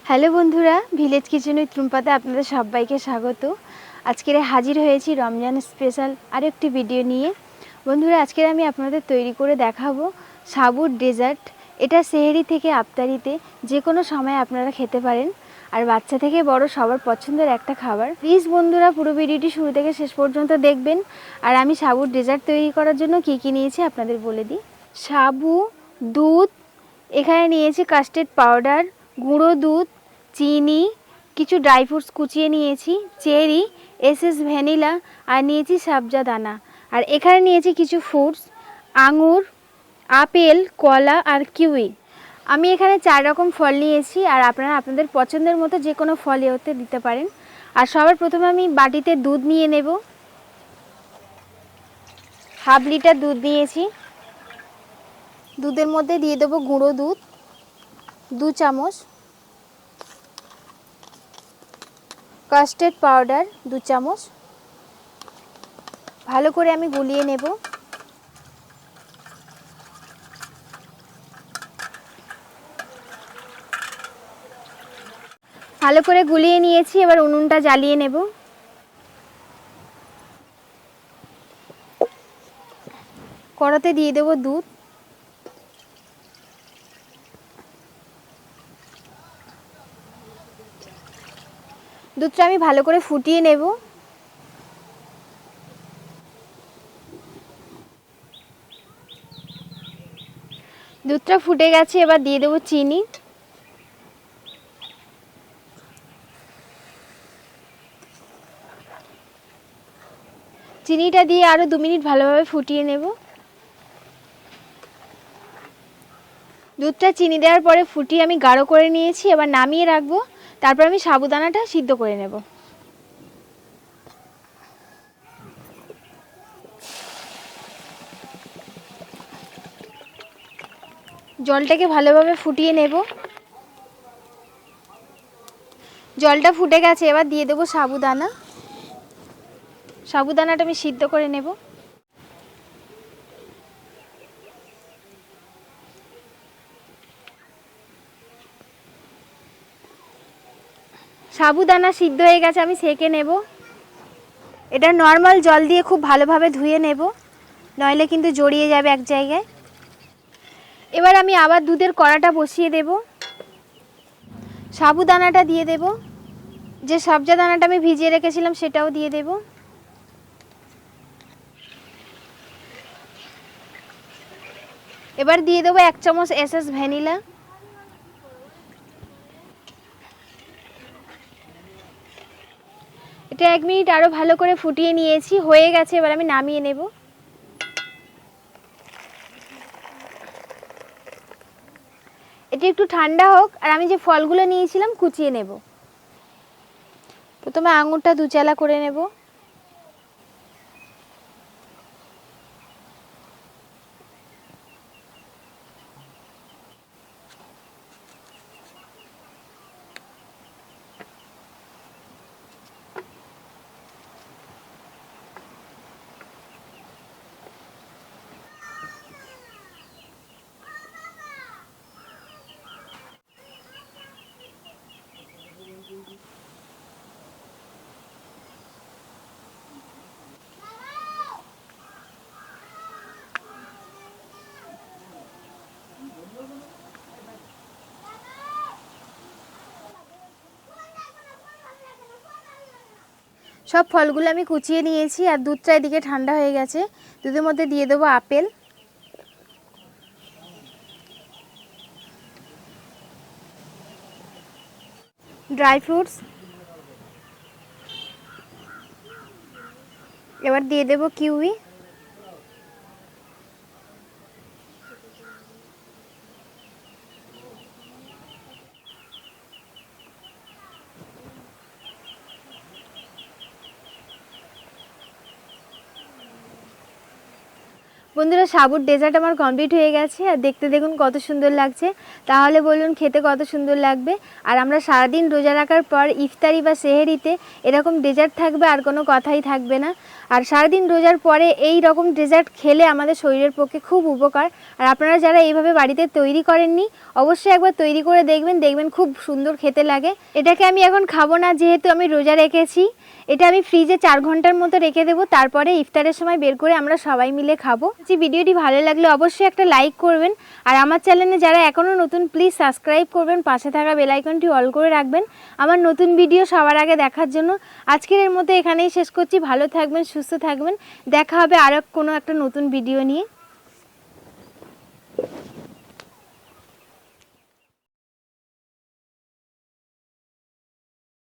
Hello বন্ধুরা, village kitchen with টুম্পাতে আপনাদের সবাইকে স্বাগত। আজকের হাজির হয়েছি রমজান স্পেশাল আরেকটি ভিডিও নিয়ে। বন্ধুরা, আজকের আমি আপনাদের তৈরি করে দেখাবো সাবুর ডেজার্ট। এটা সেহরি থেকে আফতারিতে যে কোনো সময় আপনারা খেতে পারেন, আর বাচ্চা থেকে বড় সবার পছন্দের একটা খাবার। প্লিজ বন্ধুরা, পুরো ভিডিওটি শুরু থেকে শেষ পর্যন্ত দেখবেন। আর আমি সাবুর ডেজার্ট তৈরি করার জন্য কী কী নিয়েছি আপনাদের বলে দিই। সাবু, দুধ, এখানে নিয়েছি কাস্টার্ড পাউডার, গুঁড়ো দুধ, চিনি, কিছু ড্রাই ফ্রুটস কুচিয়ে নিয়েছি, চেরি, এসএস ভ্যানিলা, আর নিয়েছি সাবজা দানা। আর এখানে নিয়েছি কিছু ফ্রুটস, আঙুর, আপেল, কলা আর কিউই। আমি এখানে 4 রকম ফল নিয়েছি, আর আপনারা আপনাদের পছন্দের মতো যে কোনো ফল এতে দিতে পারেন। আর সবার প্রথমে আমি বাটিতে দুধ নিয়ে নেব। হাফ লিটার দুধ নিয়েছি। দুধের মধ্যে দিয়ে দেবো গুঁড়ো দুধ 2 চামচ, কাস্টার্ড পাউডার 2 চামচ। ভালো করে আমি গুলিয়ে নেব। ভালো করে গুলিয়ে নিয়েছি, এবার উনুনটা জ্বালিয়ে নেব। কড়াতে দিয়ে দেব দুধ। দুধটা আমি ভালো করে ফুটিয়ে নেব। দুধটা ফুটে গেছে, এবার দিয়ে দেব চিনি। চিনিটা দিয়ে আরও 2 মিনিট ভালোভাবে ফুটিয়ে নেব। দুধটা চিনি দেওয়ার পরে ফুটিয়ে আমি গাঢ় করে নিয়েছি, এবার নামিয়ে রাখবো। তারপর আমি সাবুদানাটা সিদ্ধ করে নেব। জলটাকে ভালোভাবে ফুটিয়ে নেব। জলটা ফুটে গেছে, এবার দিয়ে দেবো সাবুদানা। সাবুদানাটা আমি সিদ্ধ করে নেব। সাবুদানা সিদ্ধ হয়ে গেছে, আমি সেঁকে নেব। এটা নর্মাল জল দিয়ে খুব ভালোভাবে ধুয়ে নেব, নইলে কিন্তু জড়িয়ে যাবে এক জায়গায়। এবার আমি আবার দুধের কড়াটা বসিয়ে দেব। সাবুদানাটা দিয়ে দেব, যে সবজা দানাটা আমি ভিজিয়ে রেখেছিলাম সেটাও দিয়ে দেব। এবার দিয়ে দেবো 1 চামচ এসএস ভ্যানিলা। এটা 1 মিনিট আরও ভালো করে ফুটিয়ে নিয়েছি, হয়ে গেছে। এবার আমি নামিয়ে নেব। এটা একটু ঠান্ডা হোক, আর আমি যে ফলগুলো নিয়েছিলাম কুচিয়ে নেব। প্রথমে আঙুরটা 2 চালা করে নেব। সব ফলগুলো আমি কুচিয়ে নিয়েছি, আর দুধটা এদিকে ঠান্ডা হয়ে গেছে। দুধের মধ্যে দিয়ে দেবো আপেল, ড্রাই ফ্রুটস, এবার দিয়ে দেবো কিউই, বন্ধুরা সাবুর ডেজার্ট আমার কমপ্লিট হয়ে গেছে আর দেখতে দেখুন কত সুন্দর লাগছে। তাহলে বলুন খেতে কত সুন্দর লাগবে। আর আমরা সারাদিন রোজা রাখার পর ইফতারি বা সেহেরিতে এরকম ডেজার্ট থাকবে আর কোনো কথাই থাকবে না। আর সারাদিন রোজার পরে এই রকম ডেজার্ট খেলে আমাদের শরীরের পক্ষে খুব উপকার। আর আপনারা যারা এইভাবে বাড়িতে তৈরি করেননি অবশ্যই একবার তৈরি করে দেখবেন খুব সুন্দর খেতে লাগে। এটাকে আমি এখন খাবো না, যেহেতু আমি রোজা রেখেছি। এটা আমি ফ্রিজে 4 ঘন্টার মতো রেখে দেবো, তারপরে ইফতারের সময় বের করে আমরা সবাই মিলে খাবো। যে ভিডিওটি ভালো লাগলে অবশ্যই একটা লাইক করবেন। আর আমার চ্যানেলে যারা এখনও নতুন প্লিজ সাবস্ক্রাইব করবেন, পাশে থাকা বেল আইকনটি অল করে রাখবেন আমার নতুন ভিডিও সবার আগে দেখার জন্য। আজকের এর মতো এখানেই শেষ করছি। ভালো থাকবেন, সুস্থ থাকবেন, দেখা হবে আরও কোনো একটা নতুন ভিডিও নিয়ে।